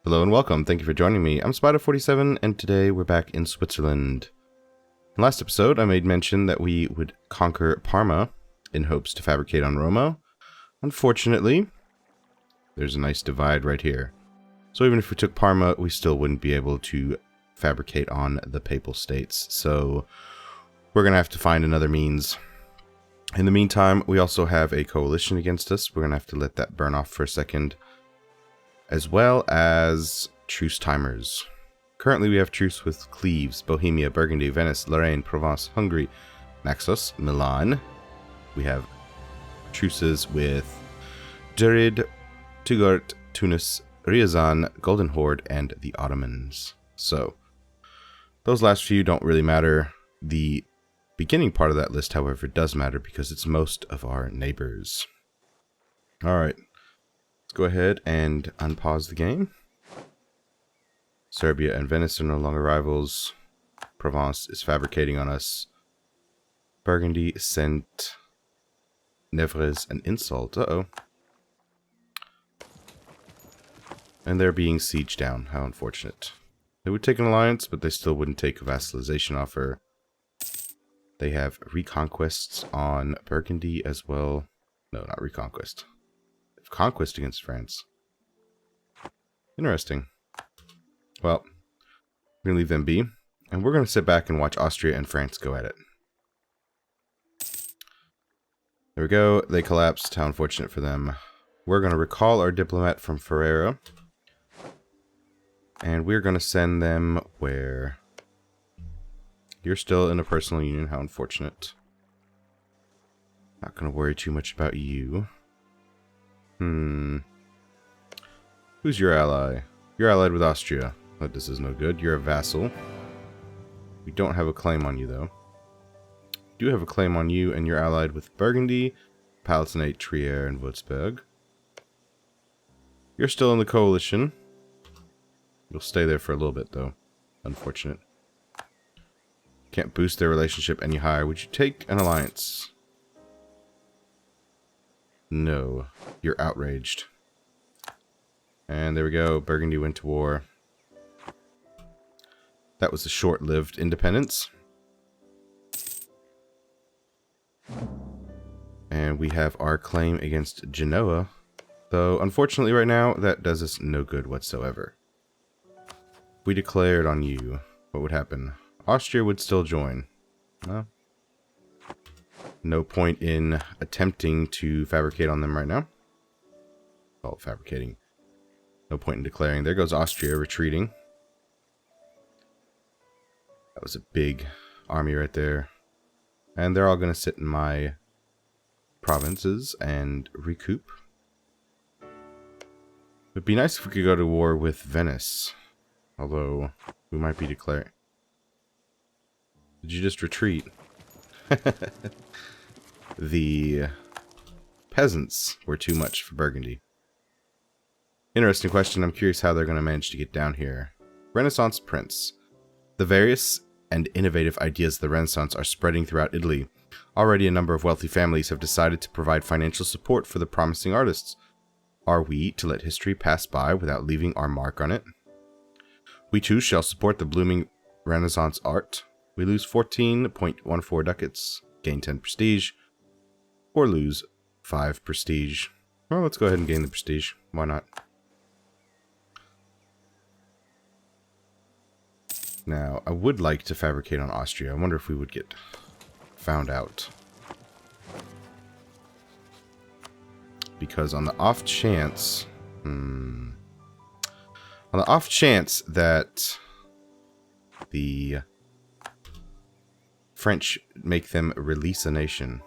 Hello and welcome. Thank you for joining me. I'm Spider47 and today we're back in Switzerland. In last episode I made mention that we would conquer Parma in hopes to fabricate on Roma. Unfortunately, there's a nice divide right here. So even if we took Parma, we still wouldn't be able to fabricate on the Papal States. So we're going to have to find another means. In the meantime, we also have a coalition against us. We're going to have to let that burn off for a second. As well as truce timers. Currently we have truce with Cleves, Bohemia, Burgundy, Venice, Lorraine, Provence, Hungary, Naxos, Milan. We have truces with Durid, Tugart, Tunis, Riazan, Golden Horde, and the Ottomans. So, those last few don't really matter. The beginning part of that list, however, does matter because it's most of our neighbors. Alright. Let's go ahead and unpause the game. Serbia and Venice are no longer rivals. Provence is fabricating on us. Burgundy sent Nevers an insult. Uh-oh. And they're being sieged down. How unfortunate. They would take an alliance, but they still wouldn't take a vassalization offer. They have reconquests on Burgundy as well. No, not reconquest. Conquest against France. Interesting. Well, we're going to leave them be. And we're going to sit back and watch Austria and France go at it. There we go. They collapsed. How unfortunate for them. We're going to recall our diplomat from Ferrara. And we're going to send them where? You're still in a personal union. How unfortunate. Not going to worry too much about you. Who's your ally? You're allied with Austria. But this is no good. You're a vassal. We don't have a claim on you, though. We do have a claim on you, and you're allied with Burgundy, Palatinate, Trier, and Würzburg. You're still in the coalition. You'll stay there for a little bit, though. Unfortunate. Can't boost their relationship any higher. Would you take an alliance? No. You're outraged. And there we go. Burgundy went to war. That was a short-lived independence. And we have our claim against Genoa. Though, unfortunately right now, that does us no good whatsoever. If we declared on you, what would happen? Austria would still join. Well, no point in attempting to fabricate on them right now. Oh, fabricating. No point in declaring. There goes Austria retreating. That was a big army right there. And they're all going to sit in my provinces and recoup. It'd be nice if we could go to war with Venice. Although, we might be declaring. Did you just retreat? The peasants were too much for Burgundy. Interesting question. I'm curious how they're going to manage to get down here. Renaissance Prince. The various and innovative ideas of the Renaissance are spreading throughout Italy. Already a number of wealthy families have decided to provide financial support for the promising artists. Are we to let history pass by without leaving our mark on it? We too shall support the blooming Renaissance art. We lose 14.14 ducats, gain 10 prestige, or lose 5 prestige. Well, let's go ahead and gain the prestige. Why not? Now, I would like to fabricate on Austria. I wonder if we would get found out. Because on the off chance... on the off chance that the French make them release a nation,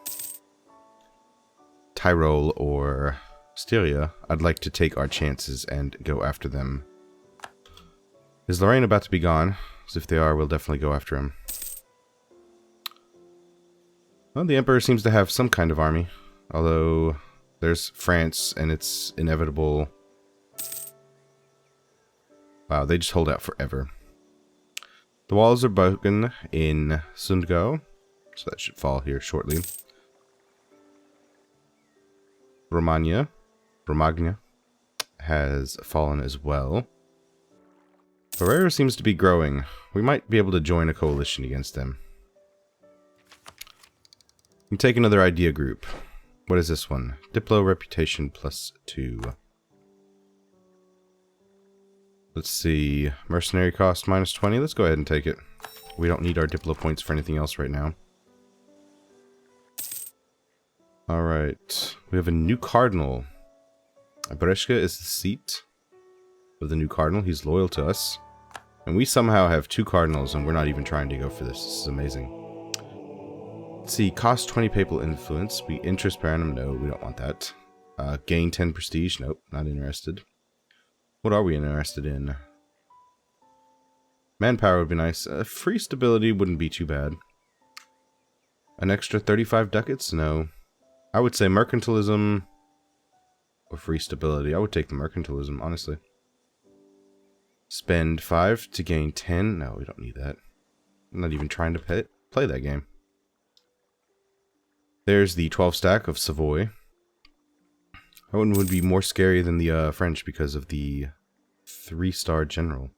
Tyrol or Styria, I'd like to take our chances and go after them. Is Lorraine about to be gone? Because if they are, we'll definitely go after him. Well, the Emperor seems to have some kind of army. Although, there's France and it's inevitable. Wow, they just hold out forever. The walls are broken in Sundgau, so that should fall here shortly. Romagna has fallen as well. Ferrera seems to be growing. We might be able to join a coalition against them. And take another idea group. What is this one? Diplo reputation +2. Let's see. Mercenary cost -20. Let's go ahead and take it. We don't need our Diplo points for anything else right now. Alright. We have a new cardinal. Breshka is the seat of the new cardinal. He's loyal to us. And we somehow have 2 cardinals and we're not even trying to go for this. This is amazing. Let's see. Cost 20 papal influence. Interest per annum. No, we don't want that. Gain 10 prestige. Nope, not interested. What are we interested in? Manpower would be nice. Free stability wouldn't be too bad. An extra 35 ducats? No. I would say mercantilism or free stability. I would take the mercantilism, honestly. Spend 5 to gain 10? No, we don't need that. I'm not even trying to play that game. There's the 12 stack of Savoy. That one would be more scary than the French because of the 3-star general.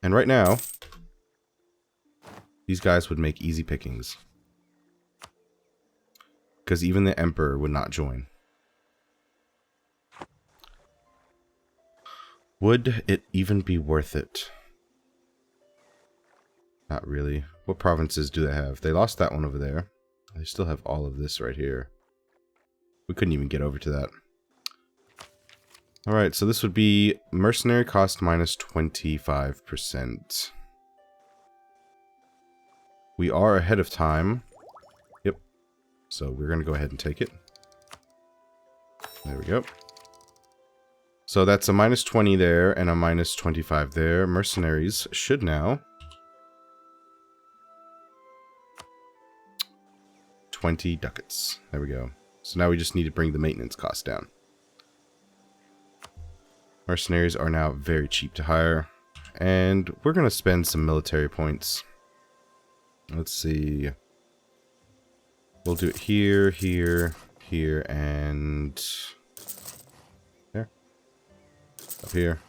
And right now, these guys would make easy pickings. Because even the Emperor would not join. Would it even be worth it? Not really. What provinces do they have? They lost that one over there. They still have all of this right here. We couldn't even get over to that. Alright, so this would be mercenary cost -25%. We are ahead of time. Yep. So we're going to go ahead and take it. There we go. So that's a -20 there and a -25 there. Mercenaries should now 20 ducats. There we go. So now we just need to bring the maintenance cost down. Mercenaries are now very cheap to hire. And we're going to spend some military points. Let's see. We'll do it here, here, here, and there. Up here.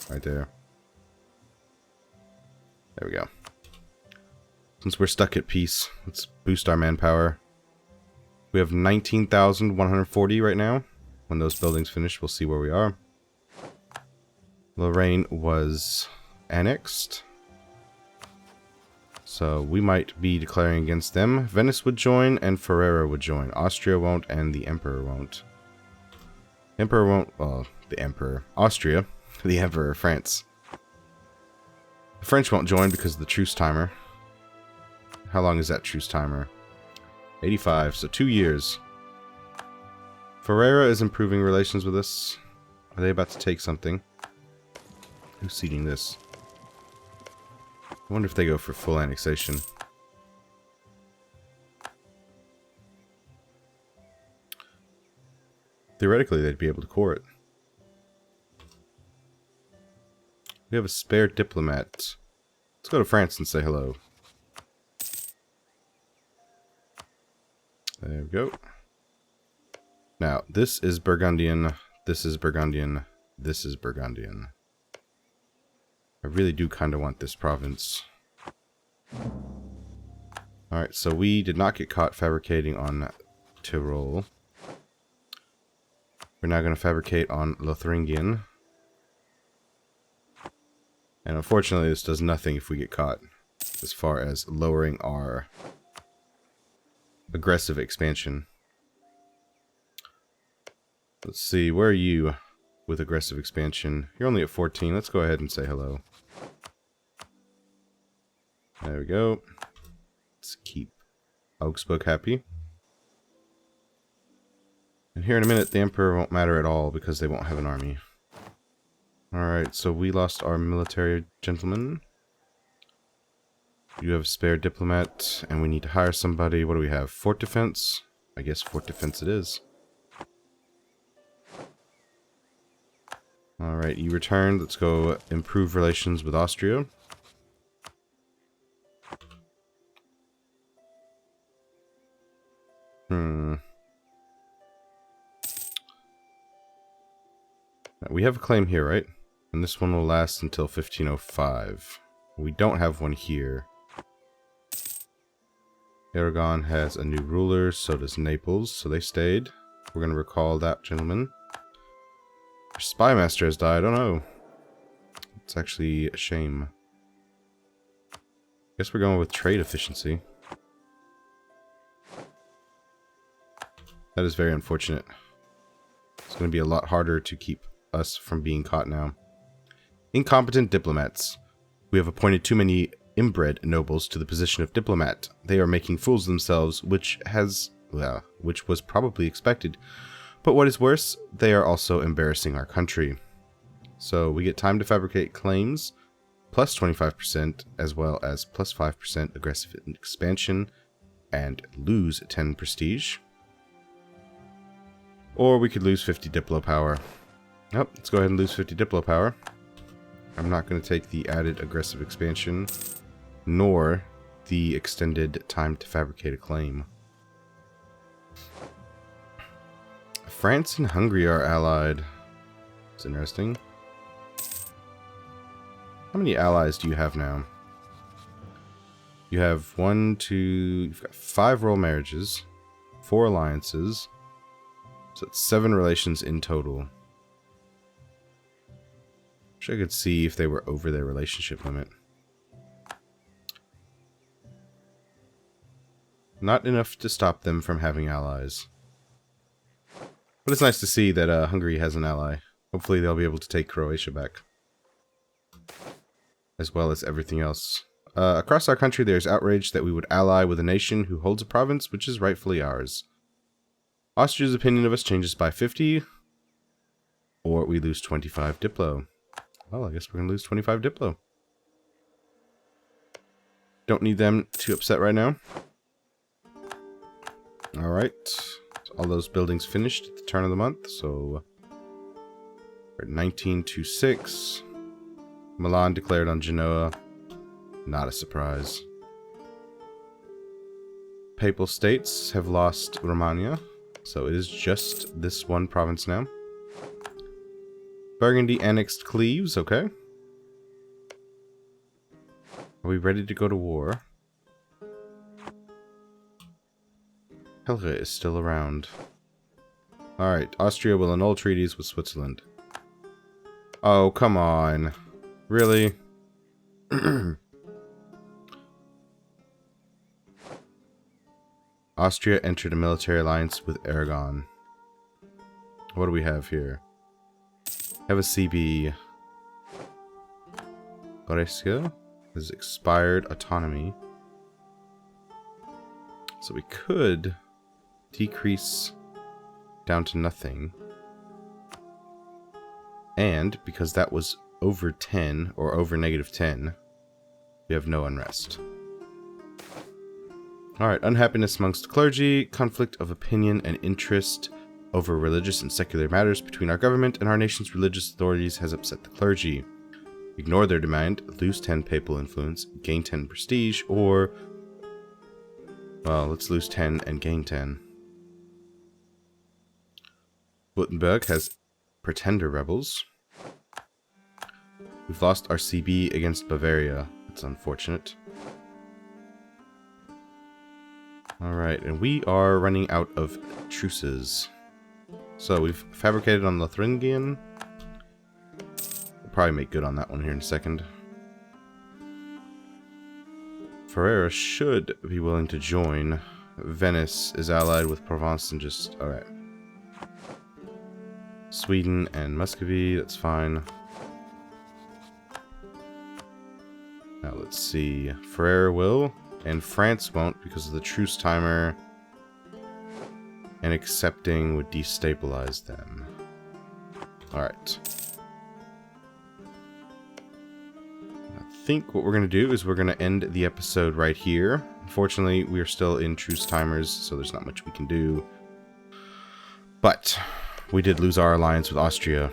Right there. There we go. Since we're stuck at peace, let's boost our manpower. We have 19,140 right now. When those buildings finish, we'll see where we are. Lorraine was annexed. So we might be declaring against them. Venice would join and Ferrara would join. Austria won't and the Emperor won't. Emperor won't, well, the Emperor. Austria, the Emperor, France. The French won't join because of the truce timer. How long is that truce timer? 85, so 2 years. Ferrara is improving relations with us. Are they about to take something? Who's ceding this? I wonder if they go for full annexation. Theoretically, they'd be able to core it. We have a spare diplomat. Let's go to France and say hello. There we go. Now, this is Burgundian, this is Burgundian, this is Burgundian. I really do kind of want this province. Alright, so we did not get caught fabricating on Tyrol. We're now going to fabricate on Lotharingian. And unfortunately, this does nothing if we get caught, as far as lowering our aggressive expansion. Let's see, where are you with aggressive expansion? You're only at 14. Let's go ahead and say hello. There we go. Let's keep Augsburg happy. And here in a minute, the Emperor won't matter at all because they won't have an army. Alright, so we lost our military gentleman. You have a spare diplomat, and we need to hire somebody. What do we have? Fort defense? I guess fort defense it is. Alright, you returned. Let's go improve relations with Austria. We have a claim here, right? And this one will last until 1505. We don't have one here. Aragon has a new ruler, so does Naples, so they stayed. We're going to recall that gentleman. Our spy master has died. Oh no. It's actually a shame. Guess we're going with trade efficiency. That is very unfortunate. It's going to be a lot harder to keep us from being caught now. Incompetent diplomats. We have appointed too many inbred nobles to the position of diplomat. They are making fools of themselves, which was probably expected. But what is worse, they are also embarrassing our country. So we get time to fabricate claims, plus 25%, as well as plus 5% aggressive expansion, and lose 10 prestige. Or we could lose 50 Diplo power. Nope, let's go ahead and lose 50 Diplo power. I'm not going to take the added aggressive expansion, nor the extended time to fabricate a claim. France and Hungary are allied. It's interesting. How many allies do you have now? You have you've got 5 royal marriages, 4 alliances, so it's 7 relations in total. Wish I could see if they were over their relationship limit. Not enough to stop them from having allies. But it's nice to see that Hungary has an ally. Hopefully they'll be able to take Croatia back. As well as everything else. Across our country there's outrage that we would ally with a nation who holds a province which is rightfully ours. Austria's opinion of us changes by 50. Or we lose 25 Diplo. Well, I guess we're going to lose 25 Diplo. Don't need them too upset right now. Alright. So all those buildings finished at the turn of the month, so we're at 1926. Milan declared on Genoa. Not a surprise. Papal states have lost Romagna, so it is just this one province now. Burgundy annexed Cleves, okay. Are we ready to go to war? Helge is still around. Alright, Austria will annul treaties with Switzerland. Oh, come on. Really? Austria entered a military alliance with Aragon. What do we have here? Have a CB. Goreska has expired autonomy. So we could decrease down to nothing. And because that was over 10 or over -10, we have no unrest. Alright, unhappiness amongst the clergy, conflict of opinion and interest over religious and secular matters between our government and our nation's religious authorities has upset the clergy. Ignore their demand, lose 10 papal influence, gain 10 prestige, or... well, let's lose 10 and gain 10. Württemberg has pretender rebels. We've lost our CB against Bavaria. That's unfortunate. Alright, and we are running out of truces. So we've fabricated on Lotharingian. We'll probably make good on that one here in a second. Ferrara should be willing to join. Venice is allied with Provence and just... alright. Sweden and Muscovy, that's fine. Now let's see. Ferrara will, and France won't because of the truce timer. And accepting would destabilize them. Alright. I think what we're going to do is we're going to end the episode right here. Unfortunately, we are still in truce timers, so there's not much we can do. But we did lose our alliance with Austria,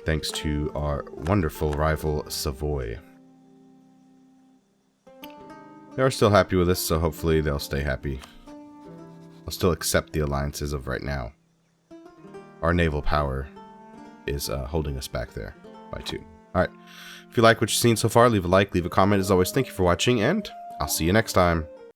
thanks to our wonderful rival, Savoy. They are still happy with us, so hopefully they'll stay happy. I'll still accept the alliances of right now. Our naval power is holding us back there by 2. Alright, if you like what you've seen so far, leave a like, leave a comment. As always, thank you for watching, and I'll see you next time.